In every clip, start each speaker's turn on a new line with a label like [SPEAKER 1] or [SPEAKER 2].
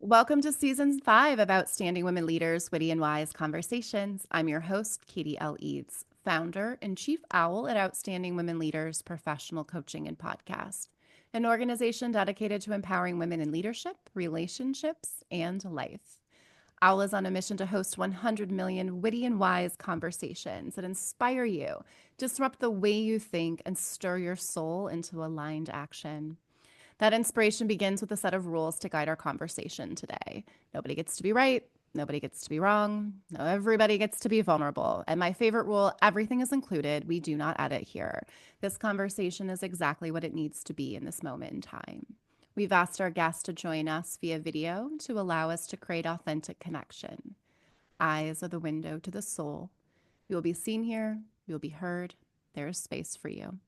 [SPEAKER 1] Welcome to Season 5 of Outstanding Women Leaders, Witty and Wise Conversations. I'm your host, Katie L. Eads, founder and chief owl at Outstanding Women Leaders Professional Coaching and Podcast, an organization dedicated to empowering women in leadership, relationships, and life. Owl is on a mission to host 100 million witty and wise conversations that inspire you, disrupt the way you think, and stir your soul into aligned action. That inspiration begins with a set of rules to guide our conversation today. Nobody gets to be right. Nobody gets to be wrong. No, everybody gets to be vulnerable. And my favorite rule, everything is included. We do not edit here. This conversation is exactly what it needs to be in this moment in time. We've asked our guests to join us via video to allow us to create authentic connection. Eyes are the window to the soul. You will be seen here. You will be heard. There is space for you.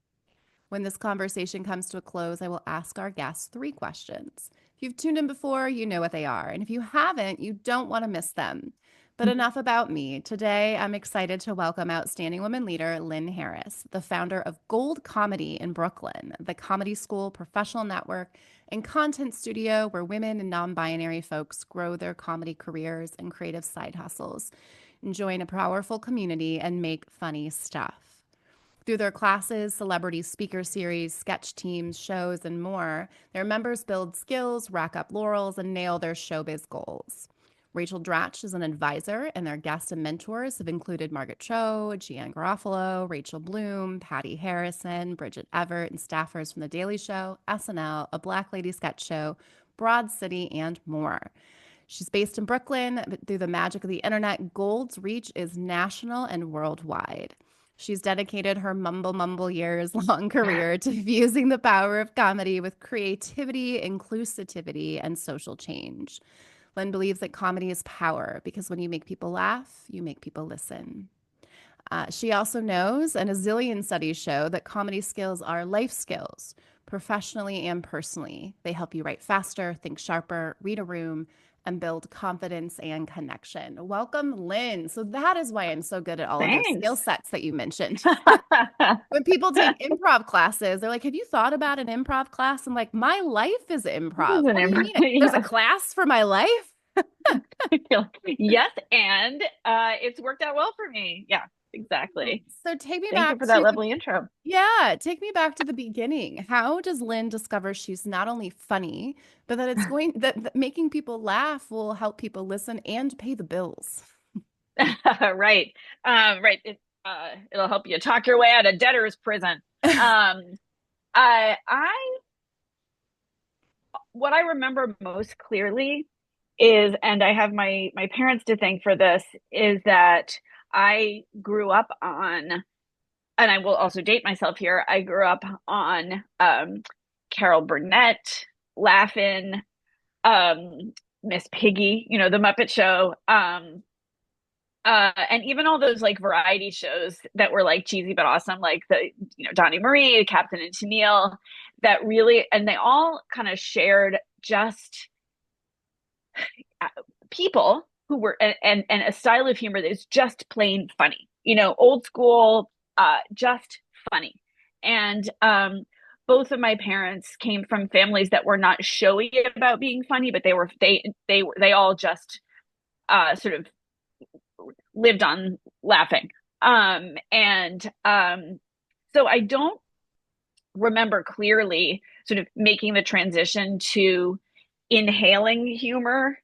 [SPEAKER 1] When this conversation comes to a close, I will ask our guests 3 questions. If you've tuned in before, you know what they are. And if you haven't, you don't want to miss them. But enough about me. Today, I'm excited to welcome outstanding women leader Lynn Harris, the founder of Gold Comedy in Brooklyn, the comedy school, professional network, and content studio where women and non-binary folks grow their comedy careers and creative side hustles, and join a powerful community and make funny stuff. Through their classes, celebrity speaker series, sketch teams, shows, and more, their members build skills, rack up laurels, and nail their showbiz goals. Rachel Dratch is an advisor, and their guests and mentors have included Margaret Cho, Janeane Garofalo, Rachel Bloom, Patti Harrison, Bridget Everett, and staffers from The Daily Show, SNL, A Black Lady Sketch Show, Broad City, and more. She's based in Brooklyn, but through the magic of the internet, Gold's reach is national and worldwide. She's dedicated her mumble-mumble-years long career to fusing the power of comedy with creativity, inclusivity, and social change. Lynn believes that comedy is power because when you make people laugh, you make people listen. She also knows, and a zillion studies show, that comedy skills are life skills, professionally and personally. They help you write faster, think sharper, read a room, and build confidence and connection. Welcome, Lynn. So that is why I'm so good at all of those skill
[SPEAKER 2] Thanks.
[SPEAKER 1] sets that you mentioned. When people take improv classes, they're like, have you thought about an improv class? I'm like, my life is
[SPEAKER 2] This
[SPEAKER 1] improv.
[SPEAKER 2] is an
[SPEAKER 1] What do you mean? There's a
[SPEAKER 2] yes.
[SPEAKER 1] class for my life?
[SPEAKER 2] Yes, and it's worked out well for me. Yeah, exactly.
[SPEAKER 1] So take me
[SPEAKER 2] Thank you
[SPEAKER 1] back
[SPEAKER 2] for that
[SPEAKER 1] to the
[SPEAKER 2] lovely intro.
[SPEAKER 1] Yeah, take me back to the beginning. How does Lynn discover she's not only funny, but that that making people laugh will help people listen and pay the bills?
[SPEAKER 2] Right. Right. It'll help you talk your way out of debtor's prison. Um, I what I remember most clearly is, and I have my parents to thank for this, is that I grew up on, and I will also date myself here. I grew up on Carol Burnett, Laugh-In, Miss Piggy, the Muppet Show, and even all those like variety shows that were like cheesy but awesome, like the Donnie Marie, Captain and Tennille, that really, and they all kind of shared just uh, people who were and a style of humor that is just plain funny, old school, just funny. And both of my parents came from families that were not showy about being funny, but they all just sort of lived on laughing. And so I don't remember clearly sort of making the transition to inhaling humor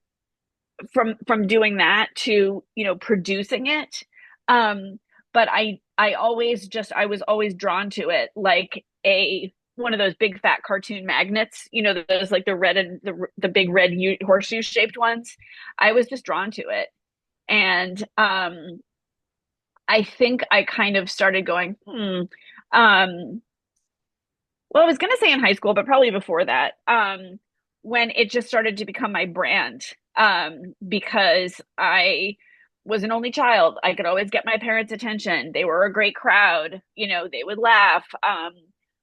[SPEAKER 2] from doing that to producing it. But I was always drawn to it like a one of those big fat cartoon magnets, those like the red and the big red horseshoe shaped ones. I was just drawn to it. And I think I kind of started going, well, I was going to say in high school, but probably before that, when it just started to become my brand, because I was an only child. I could always get my parents' attention. They were a great crowd. They would laugh.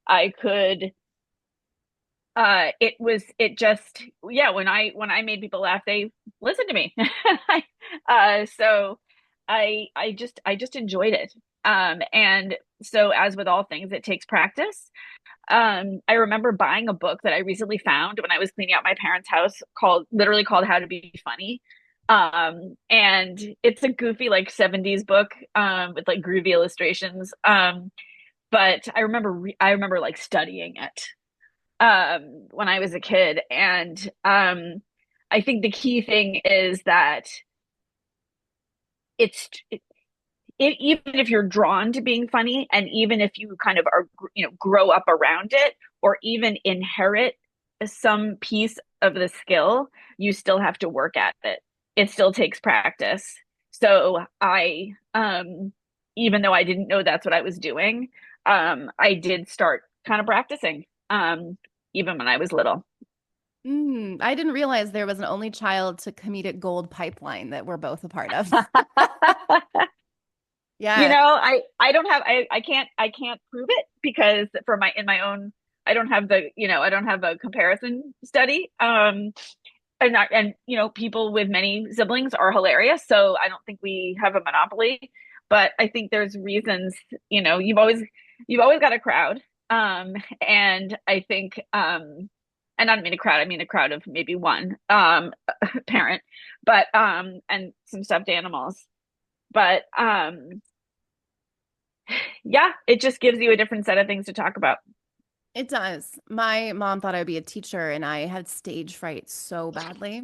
[SPEAKER 2] I could, it just, yeah, when I made people laugh, they listened to me. So I just enjoyed it. And so as with all things, it takes practice. I remember buying a book that I recently found when I was cleaning out my parents' house called How to Be Funny. And it's a goofy like 70s book with like groovy illustrations. But I remember like studying it when I was a kid. And I think the key thing is that it's even if you're drawn to being funny, and even if you kind of are, grow up around it, or even inherit some piece of the skill, you still have to work at it. It still takes practice. So even though I didn't know that's what I was doing, I did start kind of practicing, even when I was little.
[SPEAKER 1] I didn't realize there was an only child to comedic gold pipeline that we're both a part of. Yeah.
[SPEAKER 2] I don't have I can't prove it because for my in my own I don't have I don't have a comparison study. And not and people with many siblings are hilarious, so I don't think we have a monopoly. But I think there's reasons, you've always got a crowd. And I think and I don't mean a crowd, I mean a crowd of maybe one parent, but and some stuffed animals. But yeah, it just gives you a different set of things to talk about.
[SPEAKER 1] It does. My mom thought I would be a teacher, and I had stage fright so badly.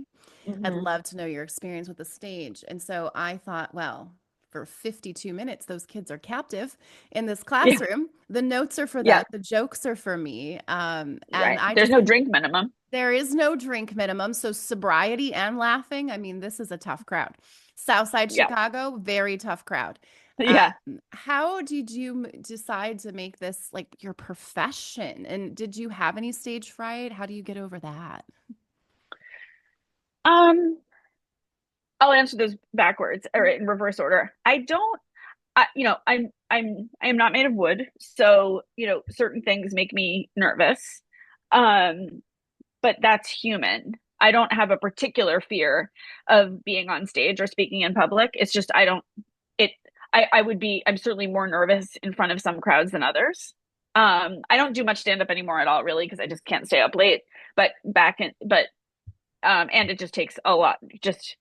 [SPEAKER 1] I'd
[SPEAKER 2] Hmm.
[SPEAKER 1] love to know your experience with the stage. And so I thought, well, for 52 minutes, those kids are captive in this
[SPEAKER 2] Yeah,
[SPEAKER 1] classroom. The notes are for them,
[SPEAKER 2] yeah,
[SPEAKER 1] the jokes are for me. And
[SPEAKER 2] right.
[SPEAKER 1] I
[SPEAKER 2] There's
[SPEAKER 1] just,
[SPEAKER 2] no drink minimum.
[SPEAKER 1] there is no drink minimum. So sobriety and laughing, I mean, this is a tough crowd. Southside
[SPEAKER 2] Yeah,
[SPEAKER 1] Chicago, very tough crowd.
[SPEAKER 2] yeah.
[SPEAKER 1] How did you decide to make this like your profession? And did you have any stage fright? How do you get over that?
[SPEAKER 2] Um, I'll answer those backwards or in reverse order. I don't, I am not made of wood, so certain things make me nervous. Um, but that's human. I don't have a particular fear of being on stage or speaking in public. It's just I don't it I would be I'm certainly more nervous in front of some crowds than others. I don't do much stand up anymore at all really because I just can't stay up late. But and it just takes a lot, just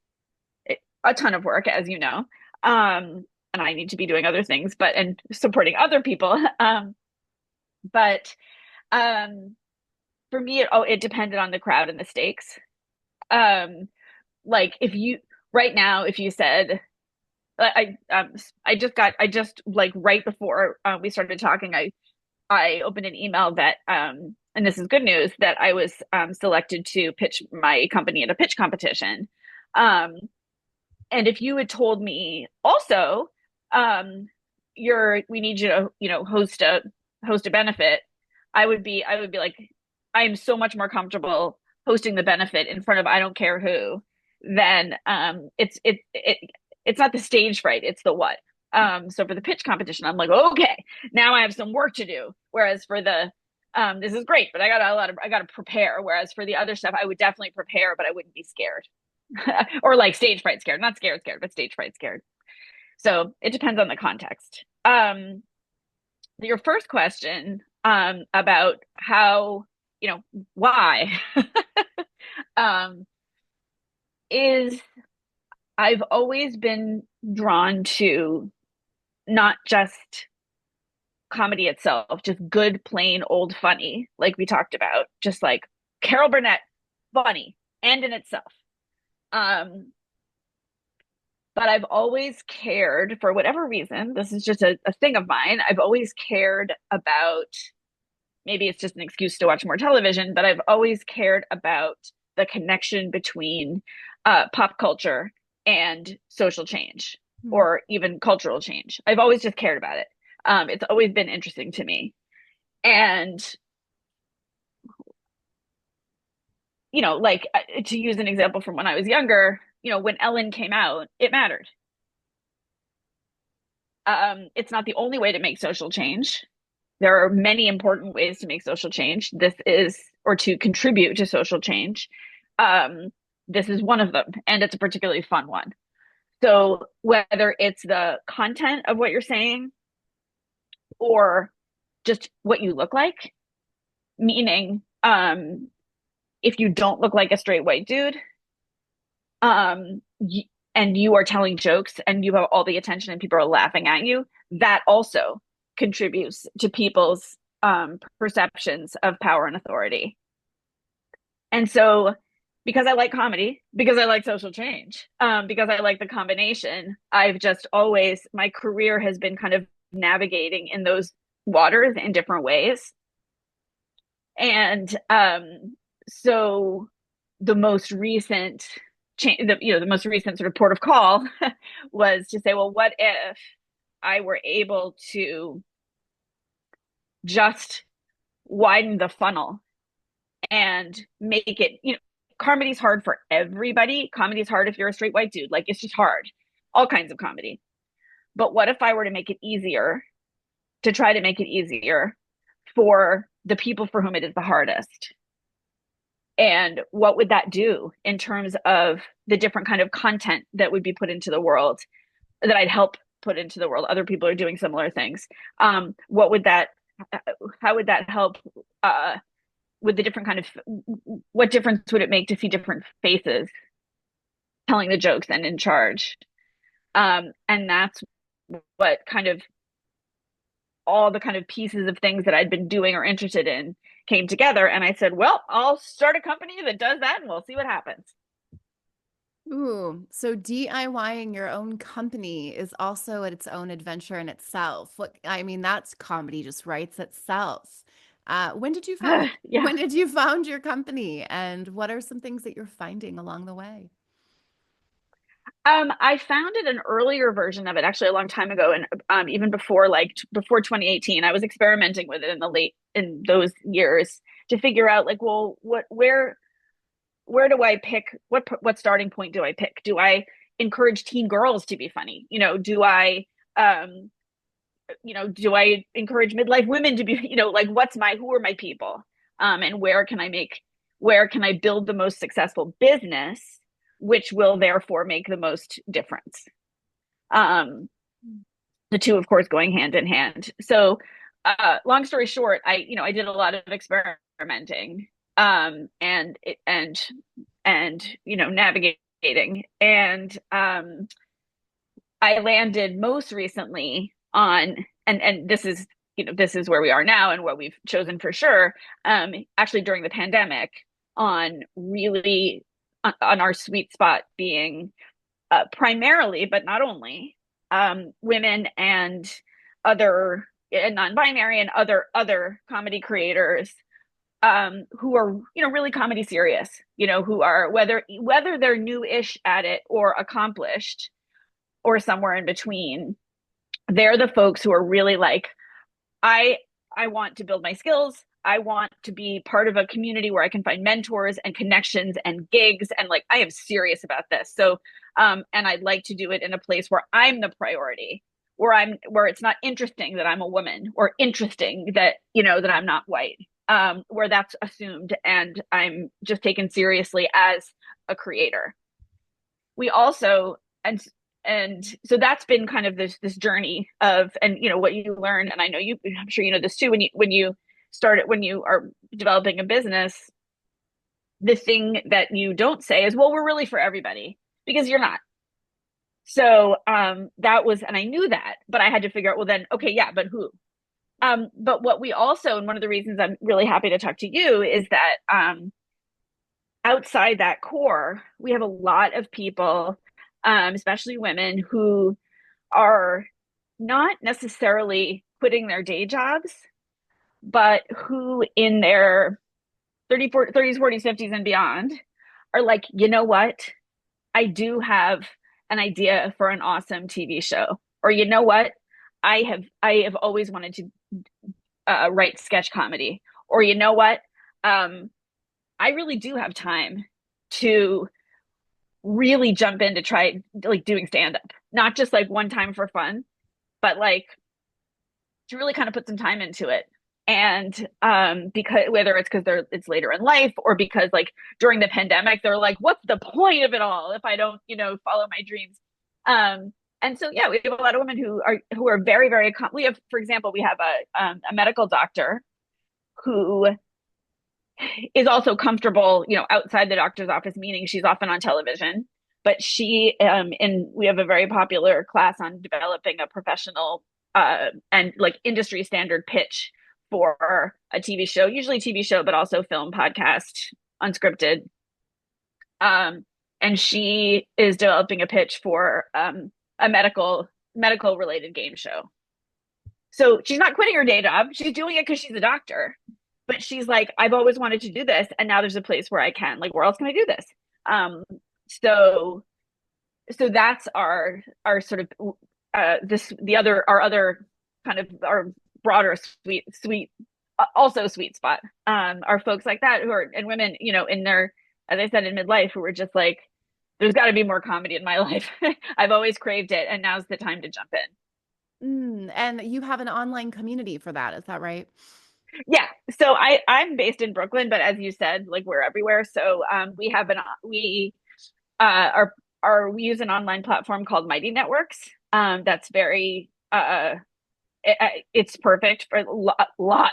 [SPEAKER 2] a ton of work, as you know. And I need to be doing other things, and supporting other people. But um, for me, it depended on the crowd and the stakes. Um, like if you right now, if you said I just like right before we started talking, I opened an email that and this is good news that I was selected to pitch my company at a pitch competition. Um, and if you had told me also, um, we need you to host a benefit, I would be like, I am so much more comfortable hosting the benefit in front of I don't care who than it's not the stage fright, it's the what. So for the pitch competition, I'm like, okay, now I have some work to do. Whereas for the this is great, but I got to prepare. Whereas for the other stuff, I would definitely prepare, but I wouldn't be scared. Or like stage fright scared, not scared, but stage fright scared. So it depends on the context. Your first question about how, why um, is I've always been drawn to not just comedy itself, just good, plain old funny, like we talked about, just like Carol Burnett, funny and in itself. Um, but I've always cared, for whatever reason, this is just a thing of mine. I've always cared about, maybe it's just an excuse to watch more television, but I've always cared about the connection between pop culture and social change
[SPEAKER 1] Hmm.
[SPEAKER 2] or even cultural change. I've always just cared about it. It's always been interesting to me. And, like to use an example from when I was younger, when Ellen came out, it mattered. It's not the only way to make social change. There are many important ways to make social change. Or to contribute to social change. Um, this is one of them, and it's a particularly fun one. So whether it's the content of what you're saying or just what you look like, meaning if you don't look like a straight white dude, and you are telling jokes and you have all the attention and people are laughing at you, that also contributes to people's perceptions of power and authority. And so, because I like comedy, because I like social change, because I like the combination, I've just always, my career has been kind of navigating in those waters in different ways. And so the most recent the most recent sort of port of call was to say, well, what if I were able to just widen the funnel and make it, comedy's hard for everybody. Comedy's hard if you're a straight white dude. Like, it's just hard. All kinds of comedy. But what if I were to make it easier, to try to make it easier for the people for whom it is the hardest? And what would that do in terms of the different kind of content that would be put into the world, that I'd help put into the world? Other people are doing similar things. What would that, how would that help with the different kind of, what difference would it make to see different faces telling the jokes and in charge? And that's what kind of all the kind of pieces of things that I'd been doing or interested in came together. And I said, well, I'll start a company that does that and we'll see what happens.
[SPEAKER 1] Ooh, so DIYing your own company is also its own adventure in itself. What I mean, that's comedy just writes itself. When did you found
[SPEAKER 2] Yeah.
[SPEAKER 1] when did you found your company, and what are some things that you're finding along the way?
[SPEAKER 2] I founded an earlier version of it actually a long time ago, and even before 2018, I was experimenting with it in those years to figure out like, well, where do I pick, what starting point do I pick? Do I encourage teen girls to be funny? Um, do I encourage midlife women to be, like who are my people? And where can I build the most successful business, which will therefore make the most difference? Um, the two, of course, going hand in hand. So, long story short, I did a lot of experimenting, and navigating, and I landed most recently on, and this is where we are now and what we've chosen for sure. Actually, during the pandemic, on really on our sweet spot being primarily, but not only, women and other and non-binary and other comedy creators, who are really comedy serious, who are whether they're new-ish at it or accomplished or somewhere in between. They're the folks who are really like, I I want to build my skills. I want to be part of a community where I can find mentors and connections and gigs, and like I am serious about this. So and I'd like to do it in a place where I'm the priority, where it's not interesting that I'm a woman, or interesting that that I'm not white, where that's assumed and I'm just taken seriously as a creator. We also and so that's been kind of this journey of, and what you learn, and I know I'm sure you know this too, when you are developing a business, the thing that you don't say is, well, we're really for everybody, because you're not. So that was, and I knew that, but I had to figure out, well then, okay, yeah, but who? But what we also, and one of the reasons I'm really happy to talk to you, is that outside that core, we have a lot of people, especially women, who are not necessarily quitting their day jobs, but who in their 30s, 40s, 50s, and beyond are like, you know what? I do have an idea for an awesome TV show. Or you know what? I have always wanted to write sketch comedy. Or you know what? I really do have time to really jump in to try like doing stand up, not just like one time for fun, but like to really kind of put some time into it. And because whether it's because it's later in life, or because like during the pandemic they're like, what's the point of it all if I don't follow my dreams? And so yeah, we have a lot of women who are very, very we have, for example, we have a medical doctor who is also comfortable, outside the doctor's office, meaning she's often on television. But and we have a very popular class on developing a professional and like industry standard pitch for a TV show, usually TV show, but also film, podcast, unscripted. Um, and she is developing a pitch for a medical related game show. So she's not quitting her day job. She's doing it because she's a doctor. But she's like, I've always wanted to do this, and now there's a place where I can. Like, where else can I do this? So so that's our sort of our other kind of our broader sweet also sweet spot are folks like that who are and women, in their, as I said, in midlife, who were just like, there's got to be more comedy in my life. I've always craved it, and now's the time to jump in.
[SPEAKER 1] And you have an online community for that, is that right?
[SPEAKER 2] Yeah. So I'm based in Brooklyn, but as you said, like, we're everywhere. So we have we we use an online platform called Mighty Networks. That's very it's perfect for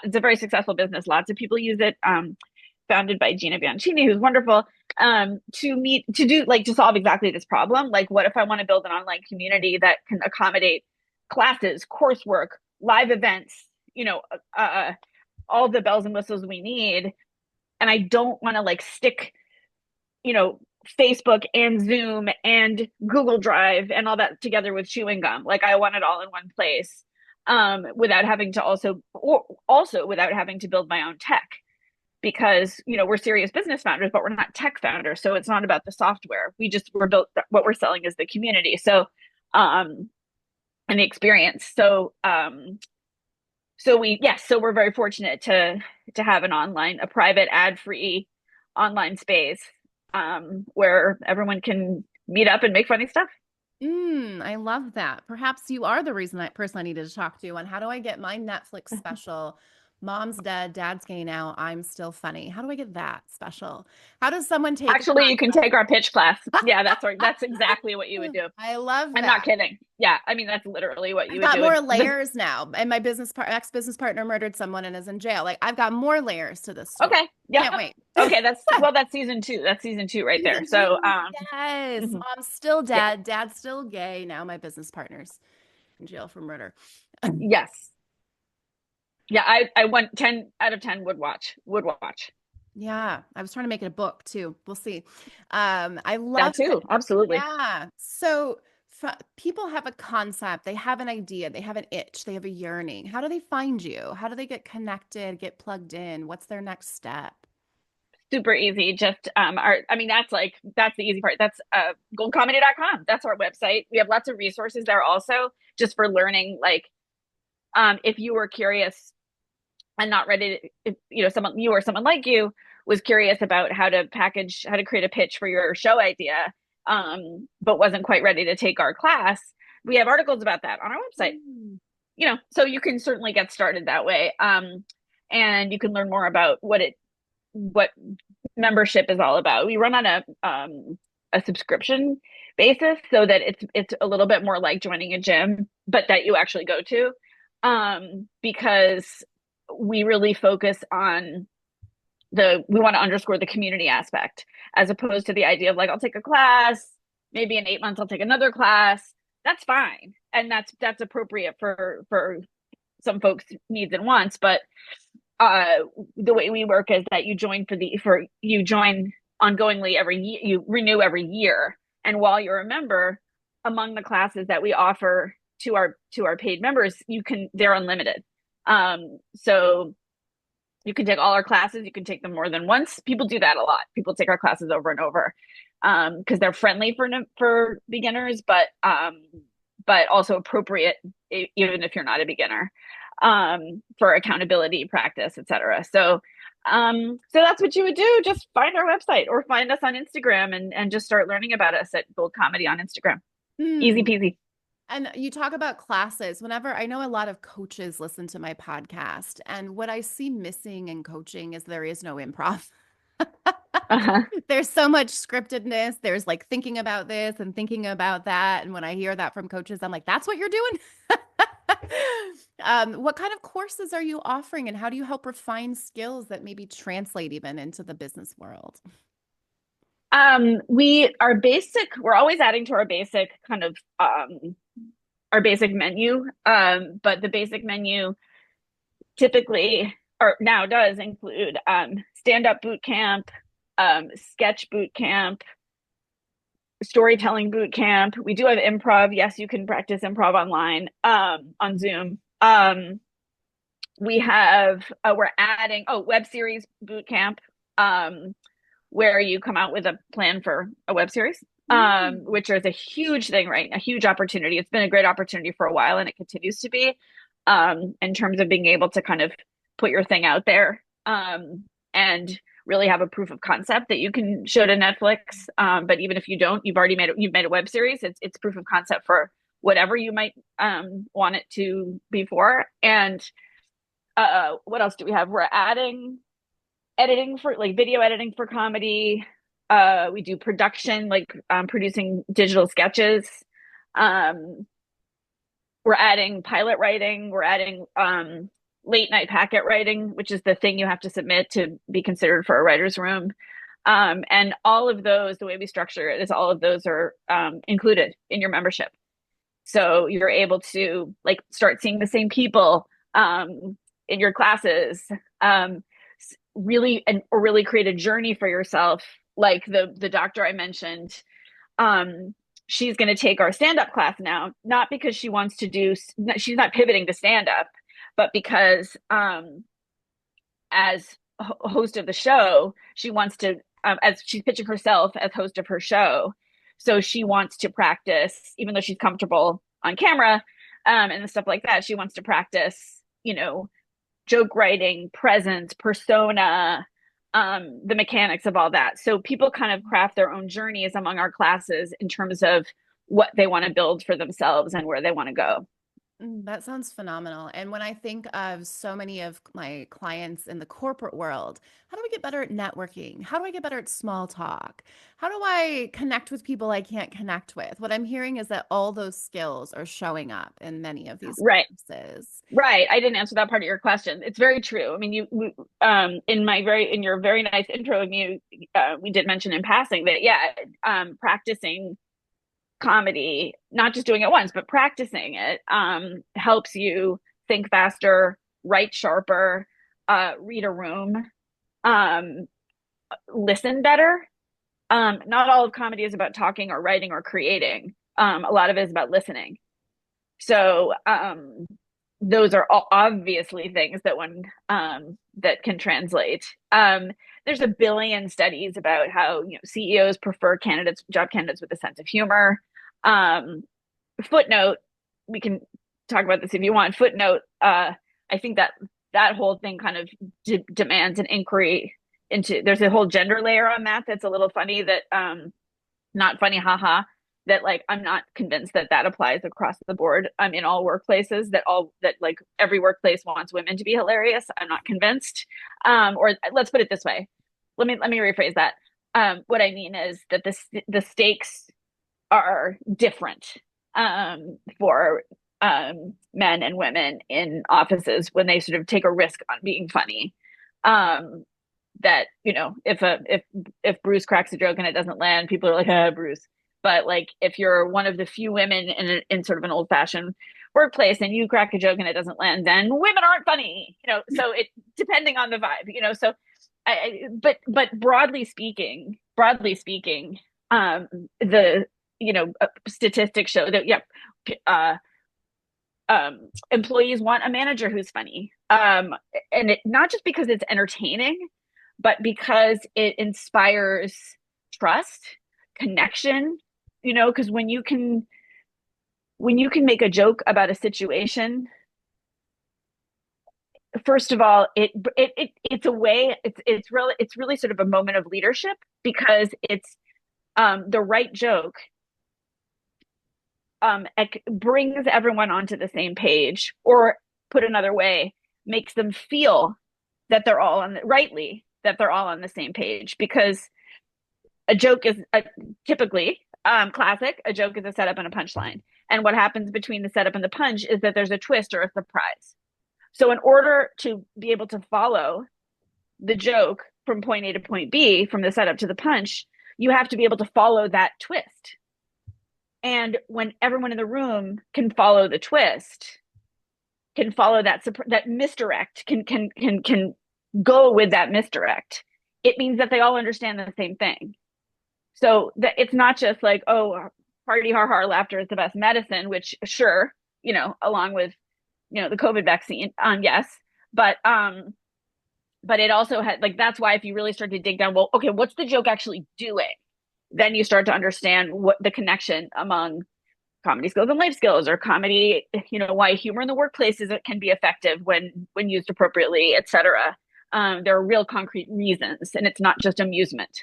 [SPEAKER 2] it's a very successful business. Lots of people use it. Founded by Gina Bianchini, who's wonderful. To solve exactly this problem. Like, what if I want to build an online community that can accommodate classes, coursework, live events, all the bells and whistles we need. And I don't want to like stick, Facebook and Zoom and Google Drive and all that together with chewing gum. Like, I want it all in one place, without having to also without having to build my own tech, because we're serious business founders, but we're not tech founders. So it's not about the software. We're built. What we're selling is the community. So and the experience. So so we're very fortunate to have a private ad-free online space where everyone can meet up and make funny stuff.
[SPEAKER 1] I love that. Perhaps you are the person I needed to talk to on how do I get my Netflix special? Mom's dead, dad's gay now, I'm still funny. How do I get that special? How does someone take a
[SPEAKER 2] Actually, you can
[SPEAKER 1] concept?
[SPEAKER 2] take our pitch class. Yeah, that's exactly what you would do.
[SPEAKER 1] I love
[SPEAKER 2] I'm not
[SPEAKER 1] that.
[SPEAKER 2] kidding. Yeah, I mean, that's literally what you
[SPEAKER 1] I've
[SPEAKER 2] would
[SPEAKER 1] got
[SPEAKER 2] do.
[SPEAKER 1] more layers now. And my ex-business partner murdered someone and is in jail. Like, I've got more layers to this story.
[SPEAKER 2] Okay. Yeah.
[SPEAKER 1] Can't wait.
[SPEAKER 2] Okay, that's season 2. That's season 2 right there.
[SPEAKER 1] Season
[SPEAKER 2] So,
[SPEAKER 1] two. Yes.
[SPEAKER 2] mhm.
[SPEAKER 1] Mom's still
[SPEAKER 2] Yeah.
[SPEAKER 1] dead. Dad's still gay. Now my business partner's in jail for murder.
[SPEAKER 2] Yes. Yeah, I want 10 out of 10 would watch.
[SPEAKER 1] Yeah, I was trying to make it a book too. We'll see. I
[SPEAKER 2] That
[SPEAKER 1] love it.
[SPEAKER 2] too. Absolutely.
[SPEAKER 1] Yeah. So people have a concept, they have an idea, they have an itch, they have a yearning. How do they find you? How do they get connected, get plugged in? What's their next step?
[SPEAKER 2] Super easy. Just that's the easy part. That's goldcomedy.com. That's our website. We have lots of resources there also, just for learning. Like, if you were curious and not ready to, if, you or someone like you was curious about how to create a pitch for your show idea, but wasn't quite ready to take our class, we have articles about that on our website. So you can certainly get started that way. And you can learn more about what membership is all about. We run on a subscription basis, so that it's a little bit more like joining a gym, but that you actually go to, because we really focus on we want to underscore the community aspect, as opposed to the idea of like, I'll take a class, maybe in 8 months I'll take another class. That's fine, and that's appropriate for some folks' needs and wants. But the way we work is that you join ongoingly every year. You renew every year, and while you're a member, among the classes that we offer to our paid members, they're unlimited. So you can take all our classes. You can take them more than once. People do that a lot. People take our classes over and over, because they're friendly for beginners, but also appropriate even if you're not a beginner, for accountability practice, etc. So that's what you would do. Just find our website or find us on Instagram and just start learning about us at Gold Comedy on Instagram. Easy peasy.
[SPEAKER 1] And you talk about classes. Whenever I know a lot of coaches listen to my podcast, and what I see missing in coaching is there is no improv.
[SPEAKER 2] Uh-huh.
[SPEAKER 1] There's so much scriptedness. There's like thinking about this and thinking about that. And when I hear that from coaches, I'm like, that's what you're doing? What kind of courses are you offering and how do you help refine skills that maybe translate even into the business world?
[SPEAKER 2] We're always adding to our basic kind of our basic menu. But the basic menu typically or now does include stand-up boot camp, sketch boot camp, storytelling boot camp. We do have improv. Yes, you can practice improv online on Zoom. We have we're adding web series boot camp, where you come out with a plan for a web series,
[SPEAKER 1] Mm.
[SPEAKER 2] which is a huge thing, right? A huge opportunity. It's been a great opportunity for a while, and it continues to be, in terms of being able to kind of put your thing out there, and really have a proof of concept that you can show to Netflix. But even if you don't, you've made a web series. It's proof of concept for whatever you might want it to be for. And what else do we have? We're adding editing for like video editing for comedy. We do production, like producing digital sketches. Um, we're adding pilot writing. We're adding late night packet writing, which is the thing you have to submit to be considered for a writer's room. And all of those, the way we structure it is all of those are included in your membership. So you're able to like start seeing the same people in your classes, or really create a journey for yourself. Like the doctor I mentioned, um, she's going to take our stand up class now, not because she wants to do, she's not pivoting to stand up, but because as host of the show, she wants to, as she's pitching herself as host of her show. So she wants to practice, even though she's comfortable on camera and stuff like that, she wants to practice, joke writing, presence, persona, the mechanics of all that. So people kind of craft their own journeys among our classes in terms of what they want to build for themselves and where they want to go.
[SPEAKER 1] That sounds phenomenal. And when I think of so many of my clients in the corporate world, how do I get better at networking? How do I get better at small talk? How do I connect with people I can't connect with? What I'm hearing is that all those skills are showing up in many of these
[SPEAKER 2] Right.
[SPEAKER 1] courses.
[SPEAKER 2] Right. I didn't answer that part of your question. It's very true. I mean, in your very nice intro, we did mention in passing that, yeah, practicing comedy, not just doing it once, but practicing it, helps you think faster, write sharper, read a room, um, listen better. Not all of comedy is about talking or writing or creating. A lot of it is about listening. So those are all obviously things that that can translate. There's a billion studies about how CEOs prefer job candidates with a sense of humor. Um, Footnote, we can talk about this if you want. Footnote, I think that whole thing kind of demands an inquiry into. There's a whole gender layer on that that's a little funny. That not funny, haha. That like I'm not convinced that applies across the board. In all workplaces that like every workplace wants women to be hilarious. I'm not convinced. Or let's put it this way. Let me rephrase that. What I mean is that the stakes are different for men and women in offices when they sort of take a risk on being funny. That if Bruce cracks a joke and it doesn't land, people are like, ah, Bruce. But like if you're one of the few women in sort of an old fashioned workplace and you crack a joke and it doesn't land, then women aren't funny. So it depending on the vibe. So but broadly speaking, the statistics show that uh, employees want a manager who's funny, and it not just because it's entertaining, but because it inspires trust, connection. Because when you can make a joke about a situation, first of all, it's a way it's really sort of a moment of leadership because it's the right joke brings everyone onto the same page, or put another way, makes them feel that they're all on rightly that they're all on the same page, because a joke is typically classic. A joke is a setup and a punchline. And what happens between the setup and the punch is that there's a twist or a surprise. So in order to be able to follow the joke from point A to point B, from the setup to the punch, you have to be able to follow that twist. And when everyone in the room can follow the twist, can follow that misdirect, can go with that misdirect, it means that they all understand the same thing. So that it's not just like, oh, party har har, laughter is the best medicine, which sure, along with the COVID vaccine, yes, but it also had, like, that's why if you really start to dig down, well, okay, what's the joke actually doing? Then you start to understand what the connection among comedy skills and life skills, or comedy, why humor in the workplace can be effective when used appropriately, etc. There are real concrete reasons, and it's not just amusement.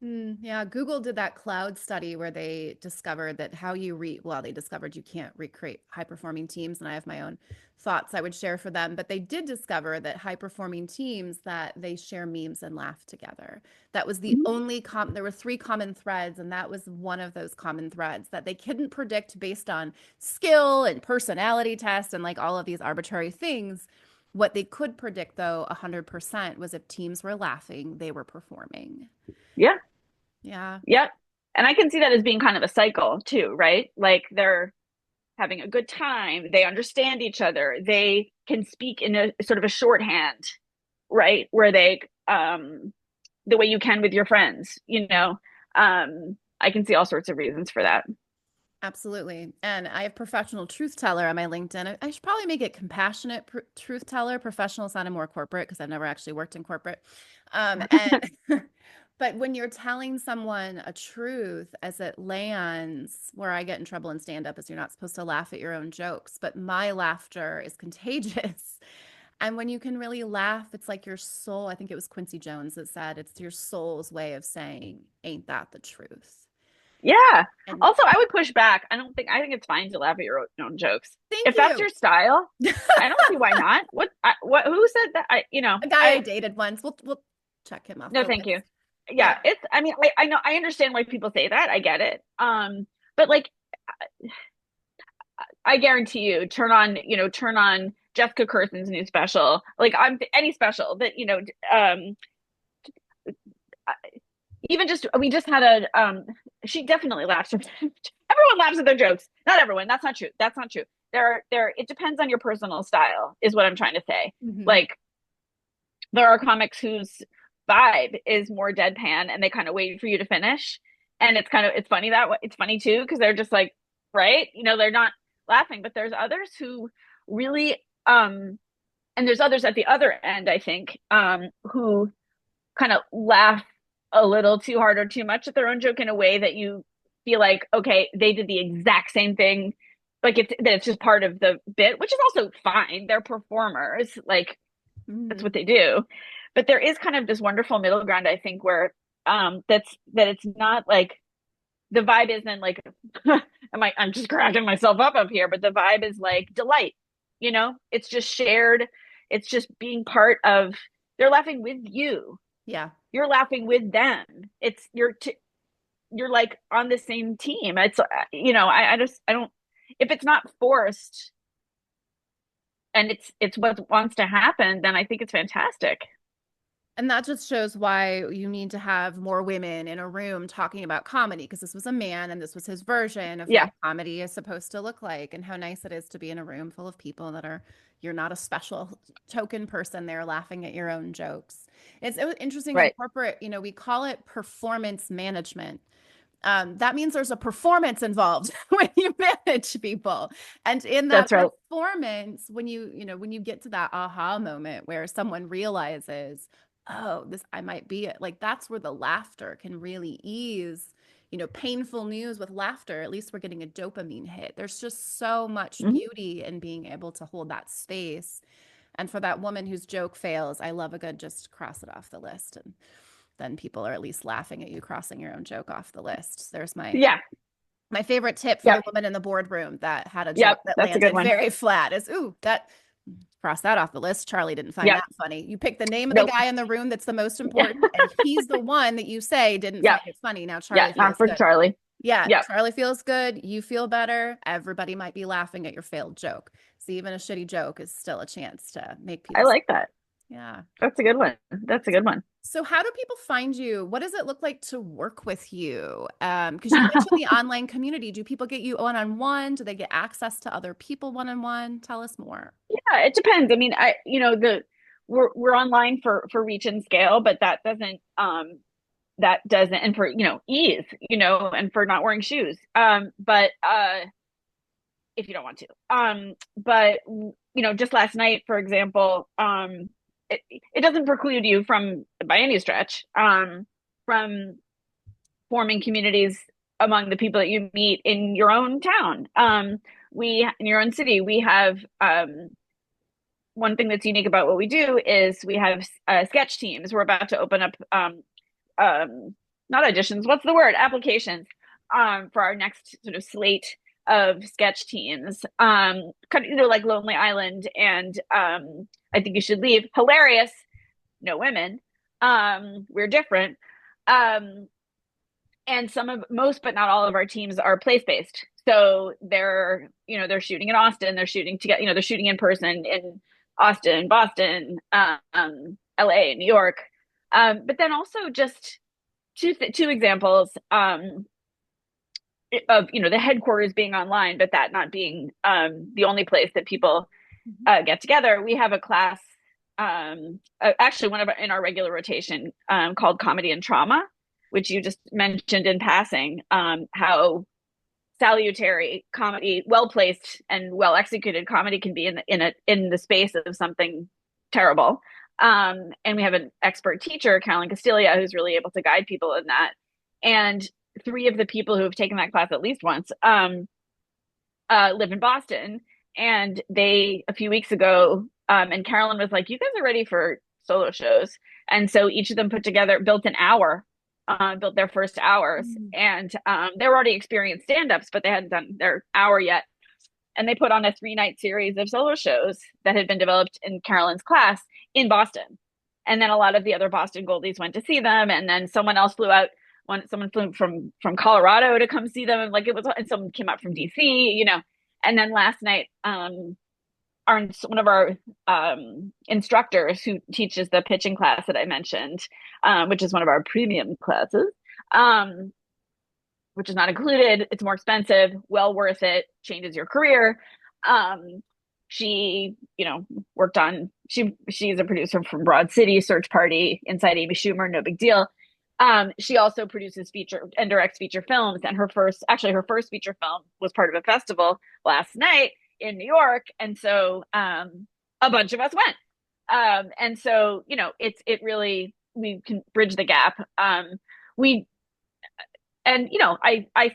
[SPEAKER 1] Yeah, Google did that cloud study where they discovered that they discovered you can't recreate high-performing teams, and I have my own thoughts I would share for them, but they did discover that high-performing teams, that they share memes and laugh together. That was the only there were 3 common threads, and that was one of those common threads that they couldn't predict based on skill and personality tests and like all of these arbitrary things. What they could predict, though, 100%, was if teams were laughing, they were performing.
[SPEAKER 2] Yeah.
[SPEAKER 1] Yeah.
[SPEAKER 2] Yep. And I can see that as being kind of a cycle too, right? Like they're having a good time, they understand each other, they can speak in a sort of a shorthand, right? Where they the way you can with your friends, I can see all sorts of reasons for that.
[SPEAKER 1] Absolutely. And I have professional truth teller on my LinkedIn. I should probably make it compassionate truth teller. Professional sounded more corporate because I've never actually worked in corporate. And but when you're telling someone a truth as it lands, where I get in trouble in stand up is you're not supposed to laugh at your own jokes, but my laughter is contagious. And when you can really laugh, it's like your soul. I think it was Quincy Jones that said it's your soul's way of saying, ain't that the truth?
[SPEAKER 2] Yeah.
[SPEAKER 1] And
[SPEAKER 2] Also, I would push back. I think it's fine to laugh at your own jokes.
[SPEAKER 1] thank
[SPEAKER 2] If that's
[SPEAKER 1] you.
[SPEAKER 2] your style, I don't see why not. Who said that?
[SPEAKER 1] A guy I dated once. We'll check him off
[SPEAKER 2] No,
[SPEAKER 1] the
[SPEAKER 2] thank
[SPEAKER 1] list.
[SPEAKER 2] you. Yeah,
[SPEAKER 1] Yeah.
[SPEAKER 2] I mean, I know, I understand why people say that. I get it. But like, I guarantee you, turn on Jessica Carson's new special. Like, any special that, even just, we just had she definitely laughs. Everyone laughs at their jokes. Not everyone. That's not true. That's not true. It depends on your personal style, is what I'm trying to say.
[SPEAKER 1] Mm-hmm.
[SPEAKER 2] Like, there are comics whose vibe is more deadpan and they kind of wait for you to finish. And it's funny it's funny too, because they're just like, right? They're not laughing, but there's others who really, and there's others at the other end, I think, who kind of laugh a little too hard or too much at their own joke in a way that you feel like, okay, they did the exact same thing. Like it's just part of the bit, which is also fine. They're performers. Like, that's what they do. But there is kind of this wonderful middle ground, I think, where that it's not like, the vibe isn't like, I'm just cracking myself up here, but the vibe is like delight. It's just shared. It's just being part of. They're laughing with you.
[SPEAKER 1] Yeah.
[SPEAKER 2] You're laughing with them. You're like on the same team. It's I don't, if it's not forced and it's what wants to happen, then I think it's fantastic.
[SPEAKER 1] And that just shows why you need to have more women in a room talking about comedy, because this was a man and this was his version of
[SPEAKER 2] Yeah.
[SPEAKER 1] what comedy is supposed to look like, and how nice it is to be in a room full of people you're not a special token person there laughing at your own jokes. It was interesting in
[SPEAKER 2] Right.
[SPEAKER 1] corporate, we call it performance management. That means there's a performance involved when you manage people. And in that
[SPEAKER 2] That's right.
[SPEAKER 1] performance, when you get to that aha moment where someone realizes, oh, I might be it. Like, that's where the laughter can really ease, painful news with laughter. At least we're getting a dopamine hit. There's just so much beauty in being able to hold that space. And for that woman whose joke fails, I love a good just cross it off the list. And then people are at least laughing at you crossing your own joke off the list. There's
[SPEAKER 2] Yeah.
[SPEAKER 1] my favorite tip for the
[SPEAKER 2] Yep.
[SPEAKER 1] woman in the boardroom that had a joke
[SPEAKER 2] Yep.
[SPEAKER 1] that
[SPEAKER 2] That's a good
[SPEAKER 1] landed
[SPEAKER 2] one.
[SPEAKER 1] very flat is, ooh, that Cross that off the list. Charlie didn't find
[SPEAKER 2] Yep.
[SPEAKER 1] that funny. You pick the name of the
[SPEAKER 2] Nope.
[SPEAKER 1] guy in the room that's the most important, and he's the one that you say didn't
[SPEAKER 2] Yep.
[SPEAKER 1] find it funny. Now
[SPEAKER 2] Yeah.
[SPEAKER 1] Charlie
[SPEAKER 2] Not
[SPEAKER 1] feels
[SPEAKER 2] for
[SPEAKER 1] good.
[SPEAKER 2] Charlie.
[SPEAKER 1] Yeah,
[SPEAKER 2] Yep.
[SPEAKER 1] Charlie feels good. You feel better. Everybody might be laughing at your failed joke. So even a shitty joke is still a chance to make
[SPEAKER 2] I
[SPEAKER 1] people.
[SPEAKER 2] like that.
[SPEAKER 1] Yeah.
[SPEAKER 2] That's a good one. That's a good one.
[SPEAKER 1] So how do people find you? What does it look like to work with you? Because you mentioned the online community. Do people get you one-on-one? Do they get access to other people one-on-one? Tell us more.
[SPEAKER 2] Yeah, it depends. I mean, we're online for reach and scale, but that doesn't and for ease, and for not wearing shoes. But if you don't want to. But just last night, for example, it doesn't preclude you from by any stretch from forming communities among the people that you meet in your own town. We in your own city, we have one thing that's unique about what we do is we have sketch teams. We're about to open up not auditions, what's the word? Applications for our next sort of slate of sketch teams. Kind of, like Lonely Island and I Think You Should Leave. Hilarious, no women. We're different. And most but not all of our teams are place based. So they're shooting in Austin, they're shooting together, they're shooting in person in Austin, Boston, LA, New York. But then also just two examples of the headquarters being online, but that not being the only place that people get together. We have a class, actually one of in our regular rotation, called Comedy and Trauma, which you just mentioned in passing. How salutary comedy, well placed and well executed comedy can be in the space of something terrible. And we have an expert teacher, Carolyn Castilla, who's really able to guide people in that. And three of the people who have taken that class at least once live in Boston. And a few weeks ago, and Carolyn was like, "You guys are ready for solo shows." And so each of them built their first hours. And they were already experienced stand-ups, but they hadn't done their hour yet. And they put on a 3-night series of solo shows that had been developed in Carolyn's class in Boston. And then a lot of the other Boston Goldies went to see them. And then someone else flew out. Someone flew from Colorado to come see them. And and someone came out from DC, And then last night, one of our instructors who teaches the pitching class that I mentioned, which is one of our premium classes, which is not included. It's more expensive, well worth it, changes your career. She, worked on, she's a producer from Broad City, Search Party, Inside Amy Schumer, no big deal. She also produces feature and directs feature films. And her first feature film was part of a festival last night in New York. And so a bunch of us went. And so, it really, we can bridge the gap. I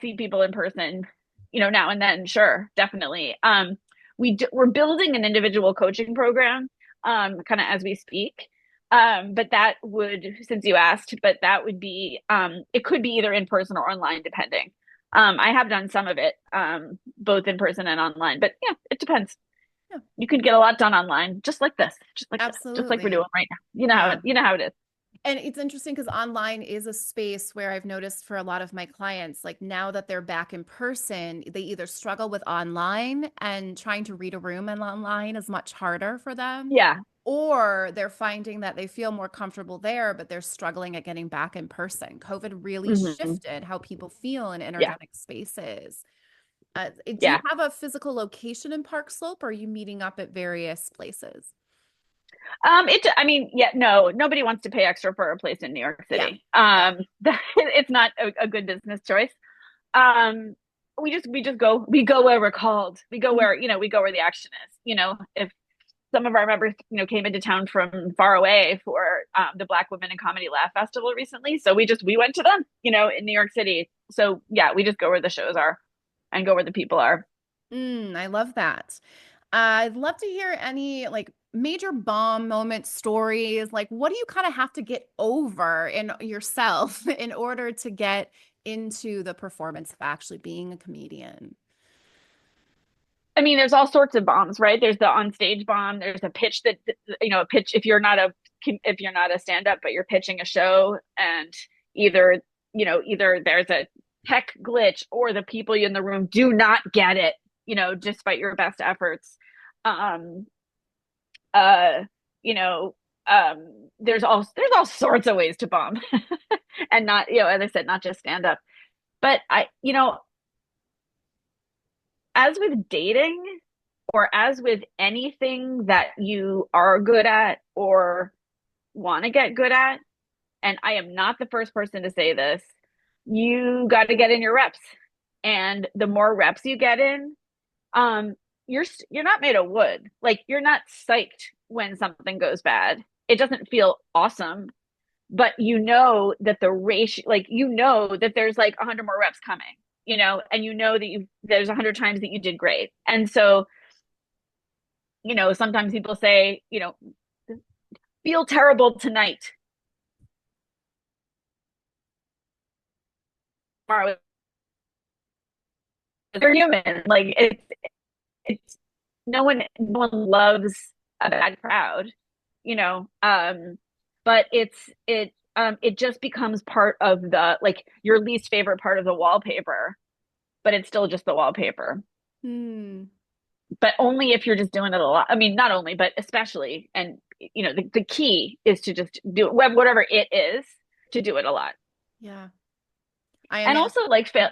[SPEAKER 2] see people in person, now and then. Sure, definitely. We're building an individual coaching program, kind of as we speak. But that would, since you asked, but that would be, it could be either in person or online, depending. I have done some of it, both in person and online, but yeah, it depends. Yeah. You could get a lot done online, just like this, just like we're doing right now. You know how it is.
[SPEAKER 1] And it's interesting because online is a space where I've noticed for a lot of my clients, like now that they're back in person, they either struggle with online and trying to read a room and online is much harder for them.
[SPEAKER 2] Yeah.
[SPEAKER 1] Or they're finding that they feel more comfortable there, but they're struggling at getting back in person. COVID really shifted how people feel in energetic spaces. Do you have a physical location in Park Slope, or are you meeting up at various places?
[SPEAKER 2] No, nobody wants to pay extra for a place in New York City. Yeah. It's not a good business choice. We go where we're called. We go where the action is. If some of our members, came into town from far away for the Black Women in Comedy Laugh Festival recently, so we went to them, in New York City. So yeah, we just go where the shows are and go where the people are.
[SPEAKER 1] I love that. I'd love to hear any major bomb moment stories. Like, what do you kind of have to get over in yourself in order to get into the performance of actually being a comedian?
[SPEAKER 2] I mean, there's all sorts of bombs, right? There's the on-stage bomb. There's a pitch that, a pitch if you're not a stand-up, but you're pitching a show, and either either there's a tech glitch or the people in the room do not get it, despite your best efforts. Um, uh, you know, there's all sorts of ways to bomb, and not, as I said, not just stand-up. But as with dating, or as with anything that you are good at or want to get good at, and I am not the first person to say this, you got to get in your reps. And the more reps you get in, um, you're not made of wood. Like, you're not psyched when something goes bad. It doesn't feel awesome, but that the ratio, like, that there's like 100 more reps coming, and that there's 100 times that you did great. And so, sometimes people say, feel terrible tonight. Tomorrow, they're human. Like, it's no one loves a bad crowd, you know. But it just becomes part of the, like, your least favorite part of the wallpaper, but it's still just the wallpaper.
[SPEAKER 1] Hmm.
[SPEAKER 2] But only if you're just doing it a lot. I mean, not only, but especially. And the key is to just do it, whatever it is, to do it a lot.
[SPEAKER 1] Yeah. I
[SPEAKER 2] And
[SPEAKER 1] imagine.
[SPEAKER 2] also, like, fail,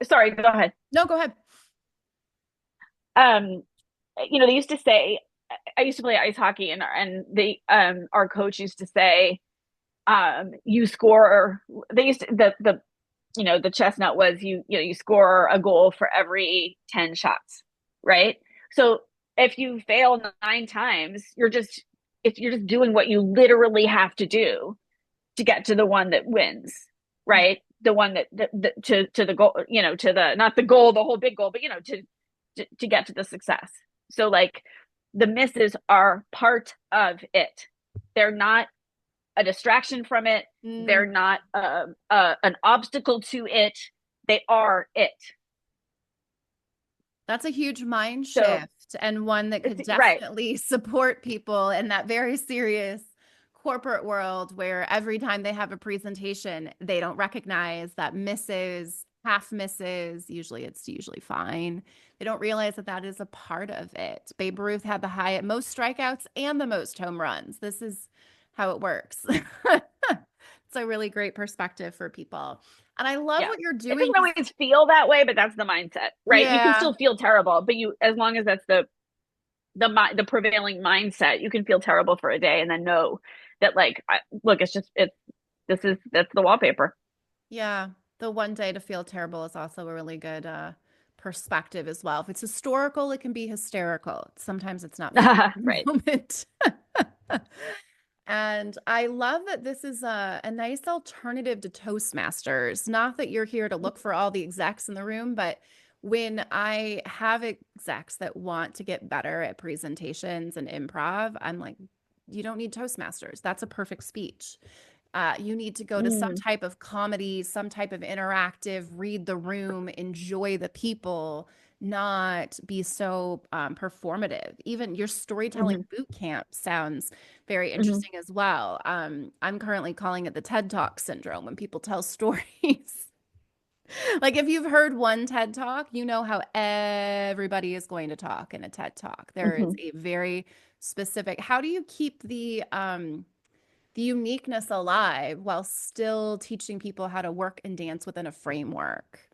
[SPEAKER 2] sorry, go ahead.
[SPEAKER 1] No, go ahead.
[SPEAKER 2] um they used to say, I used to play ice hockey, and our coach used to say, you score, they used to, the chestnut was, you score a goal for every 10 shots, right? So if you fail 9 times, you're just doing what you literally have to do to get to the one that wins, right? The one to the goal, to the, not the goal, the whole big goal, but to get to the success. So, like, the misses are part of it. They're not a distraction from it.
[SPEAKER 1] Mm,
[SPEAKER 2] They're not an obstacle to it. They are it.
[SPEAKER 1] that's a huge mind
[SPEAKER 2] So
[SPEAKER 1] shift, and one that could
[SPEAKER 2] right.
[SPEAKER 1] definitely support people in that very serious corporate world where every time they have a presentation, they don't recognize that misses, half misses, usually fine. They don't realize that that is a part of it. Babe Ruth had the most strikeouts and the most home runs. This is how it works. It's a really great perspective for people. And I love
[SPEAKER 2] Yeah.
[SPEAKER 1] what you're
[SPEAKER 2] It
[SPEAKER 1] doing
[SPEAKER 2] doesn't
[SPEAKER 1] 'cause-
[SPEAKER 2] always feel that way, but that's the mindset, right? You can
[SPEAKER 1] yeah.
[SPEAKER 2] still feel terrible, but as long as that's the prevailing mindset, you can feel terrible for a day and then know that, like, look, that's the wallpaper.
[SPEAKER 1] Yeah, the one day to feel terrible is also a really good perspective as well. If it's historical, it can be hysterical. Sometimes it's not funny in the
[SPEAKER 2] Right.
[SPEAKER 1] moment. And I love that this is a nice alternative to Toastmasters. Not that you're here to look for all the execs in the room, but when I have execs that want to get better at presentations and improv, I'm like, you don't need Toastmasters. That's a perfect speech. You need to go to some
[SPEAKER 2] Mm.
[SPEAKER 1] type of comedy, some type of interactive, read the room, enjoy the people, not be so performative. Even your storytelling
[SPEAKER 2] Hmm.
[SPEAKER 1] boot camp sounds very
[SPEAKER 2] Hmm.
[SPEAKER 1] interesting as well. I'm currently calling it the TED Talk syndrome when people tell stories. Like, if you've heard one TED Talk, you know how everybody is going to talk in a TED Talk. There is
[SPEAKER 2] Hmm.
[SPEAKER 1] a very specific, how do you keep the uniqueness alive while still teaching people how to work and dance within a framework?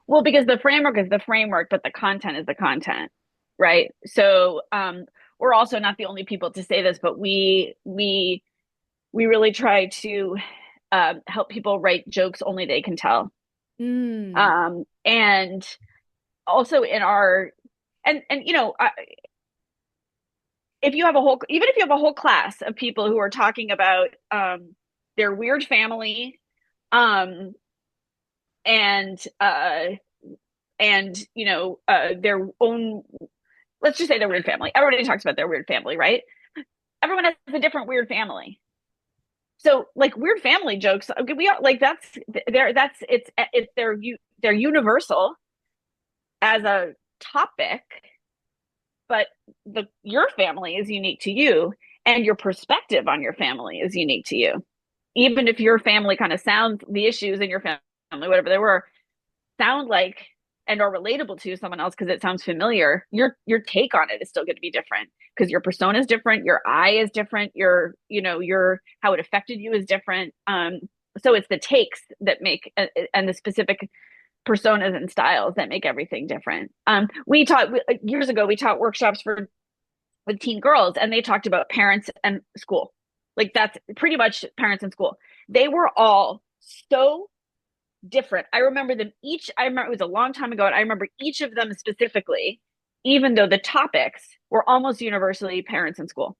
[SPEAKER 2] Well, because the framework is the framework, but the content is the content, right? So, we're also not the only people to say this, but we really try to help people write jokes only they can tell.
[SPEAKER 1] Mm,
[SPEAKER 2] And also in our, and if you have a whole, even if you have a whole class of people who are talking about their weird family, um, and their own, let's just say their weird family. Everybody talks about their weird family, right? Everyone has a different weird family. So, like, weird family jokes, okay, we are like, that's they're universal as a topic, but your family is unique to you, and your perspective on your family is unique to you. Even if your family kind of sounds, the issues in your family, whatever they were, sound like and are relatable to someone else because it sounds familiar, your take on it is still going to be different because your persona is different, your eye is different, your how it affected you is different. So it's the takes that make and the specific personas and styles that make everything different. We taught years ago. We taught workshops for with teen girls, and they talked about parents and school. Like that's pretty much parents and school. They were all so different. I remember them each. I remember it was a long time ago, and I remember each of them specifically, even though the topics were almost universally parents and school.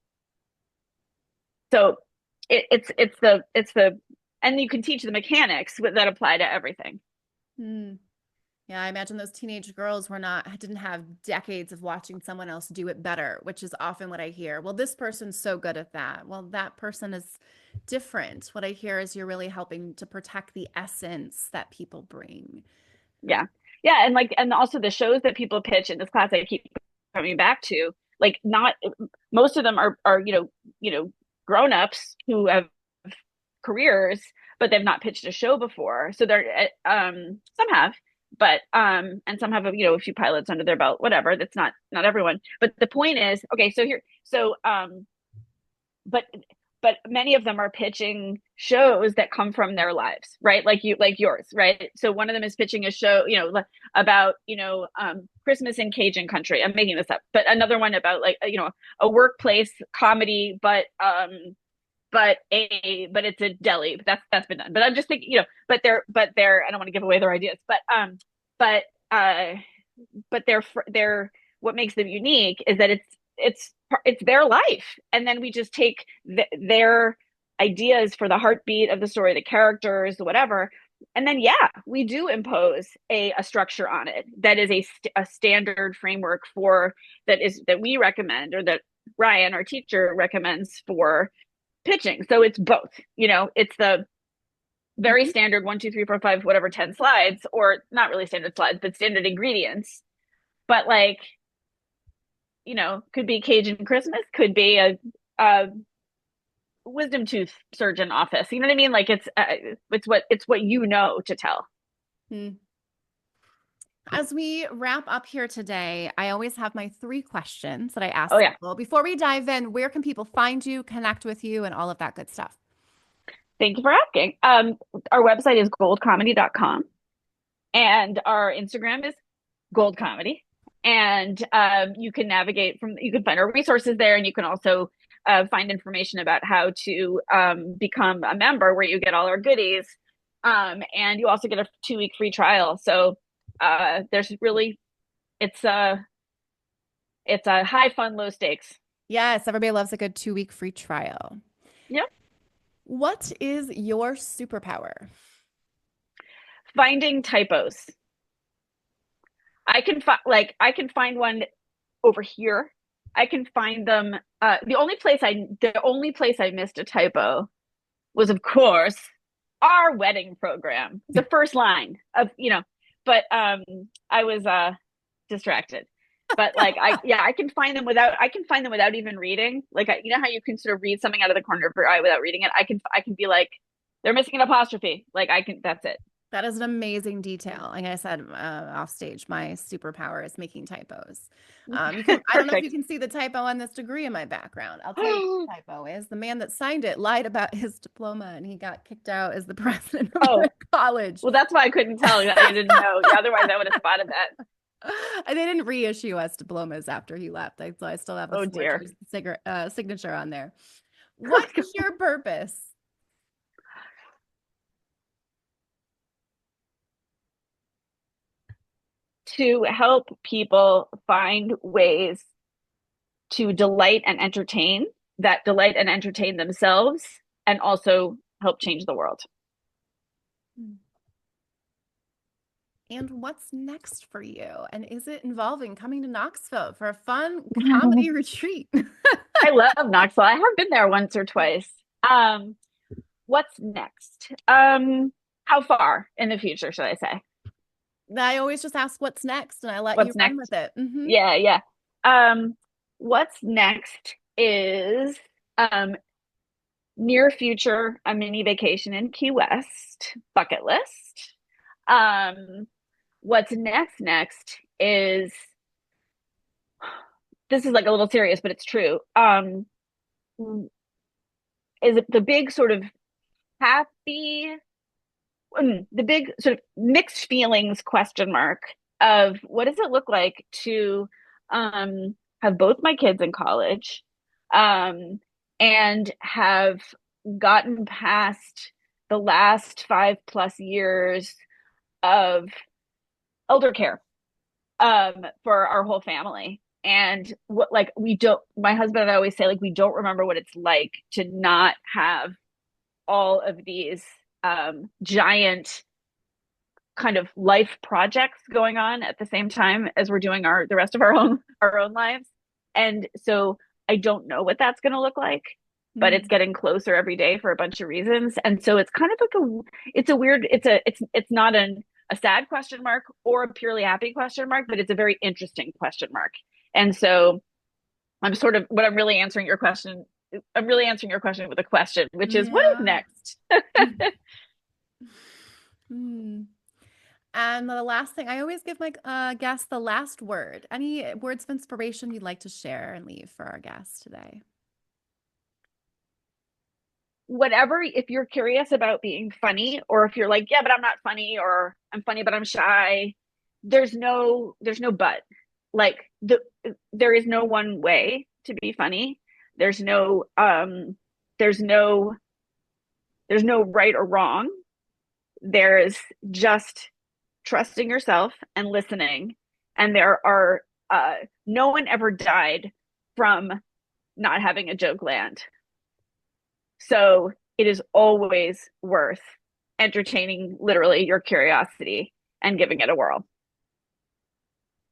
[SPEAKER 2] So it's the and you can teach the mechanics that apply to everything.
[SPEAKER 1] Hmm. Yeah, I imagine those teenage girls didn't have decades of watching someone else do it better, which is often what I hear. Well, this person's so good at that. Well, that person is different. What I hear is you're really helping to protect the essence that people bring.
[SPEAKER 2] Yeah. Yeah. And also the shows that people pitch in this class, I keep coming back to, like, not most of them are, grown-ups who have careers, but they've not pitched a show before. So they're, some have, but, and some have, a few pilots under their belt, whatever. That's not everyone. But the point is, okay, but many of them are pitching shows that come from their lives, right? Like yours, right? So one of them is pitching a show, about Christmas in Cajun country. I'm making this up, but another one about like a workplace comedy, but it's a deli. That's been done. But I'm just thinking, but they're I don't want to give away their ideas, but uh but they're what makes them unique is that it's their life, and then we just take their ideas for the heartbeat of the story, the characters, whatever, and then we do impose a structure on it that is a standard framework for that we recommend, or that Ryan, our teacher, recommends for pitching. So it's both. It's the very standard 1, 2, 3, 4, 5, whatever 10 slides, or not really standard slides, but standard ingredients. But like, could be Cajun Christmas, could be a wisdom tooth surgeon office. You know what I mean? Like it's what to tell.
[SPEAKER 1] Hmm. As we wrap up here today, I always have my 3 questions that I ask
[SPEAKER 2] Oh yeah.
[SPEAKER 1] people. Before we dive in, where can people find you, connect with you, and all of that good stuff?
[SPEAKER 2] Thank you for asking. Our website is goldcomedy.com, and our Instagram is goldcomedy. And you can find our resources there, and you can also find information about how to become a member, where you get all our goodies, and you also get a 2-week free trial. So there's really it's a high fun, low stakes.
[SPEAKER 1] Yes, everybody loves a good 2-week free trial.
[SPEAKER 2] Yep.
[SPEAKER 1] What is your superpower?
[SPEAKER 2] Finding typos. I can find one over here. I can find them. The only place I missed a typo was, of course, our wedding program. The first line of, but I was distracted. But like I can find them without even reading. Like how you can sort of read something out of the corner of your eye without reading it. I can be like, they're missing an apostrophe. Like that's it.
[SPEAKER 1] That is an amazing detail. Like I said off stage, my superpower is making typos. I don't know if you can see the typo on this degree in my background. I'll tell you what the typo is. The man that signed it lied about his diploma, and he got kicked out as the president of the college.
[SPEAKER 2] Well, that's why I couldn't tell. I didn't know. Otherwise, I would have spotted that.
[SPEAKER 1] They didn't reissue us diplomas after he left. So I still have a signature on there. What is your purpose?
[SPEAKER 2] To help people find ways to delight and entertain themselves, and also help change the world.
[SPEAKER 1] And what's next for you? And is it involving coming to Knoxville for a fun comedy retreat?
[SPEAKER 2] I love Knoxville. I have been there once or twice. What's next? How far in the future should I say?
[SPEAKER 1] I always just ask what's next and I let you
[SPEAKER 2] What's
[SPEAKER 1] run
[SPEAKER 2] next?
[SPEAKER 1] with it.
[SPEAKER 2] Yeah, yeah. What's next is near future, a mini vacation in Key West, bucket list. Um, what's next is this is like a little serious, but it's true. Is the big sort of happy, the big sort of mixed feelings question mark of what does it look like to have both my kids in college, um, and have gotten past the last 5+ years of elder care for our whole family. And what, like, we don't, my husband and I always say, like, we don't remember what it's like to not have all of these giant kind of life projects going on at the same time as we're doing the rest of our own lives. And so I don't know what that's going to look like, but it's
[SPEAKER 1] Mm-hmm.
[SPEAKER 2] getting closer every day for a bunch of reasons. And so it's kind of like it's a weird, it's not a sad question mark or a purely happy question mark, but it's a very interesting question mark. And so I'm sort of what I'm really answering your question. I'm really answering your question with a question, which is what is
[SPEAKER 1] Yeah.
[SPEAKER 2] next?
[SPEAKER 1] Hmm. And the last thing, I always give my guests the last word. Any words of inspiration you'd like to share and leave for our guests today?
[SPEAKER 2] Whatever, if you're curious about being funny, or if you're like, yeah, but I'm not funny, or I'm funny but I'm shy, there's no but. Like there is no one way to be funny. There's no um there's no there's no right or wrong. There's just trusting yourself and listening. And there are no one ever died from not having a joke land. So it is always worth entertaining literally your curiosity and giving it a whirl.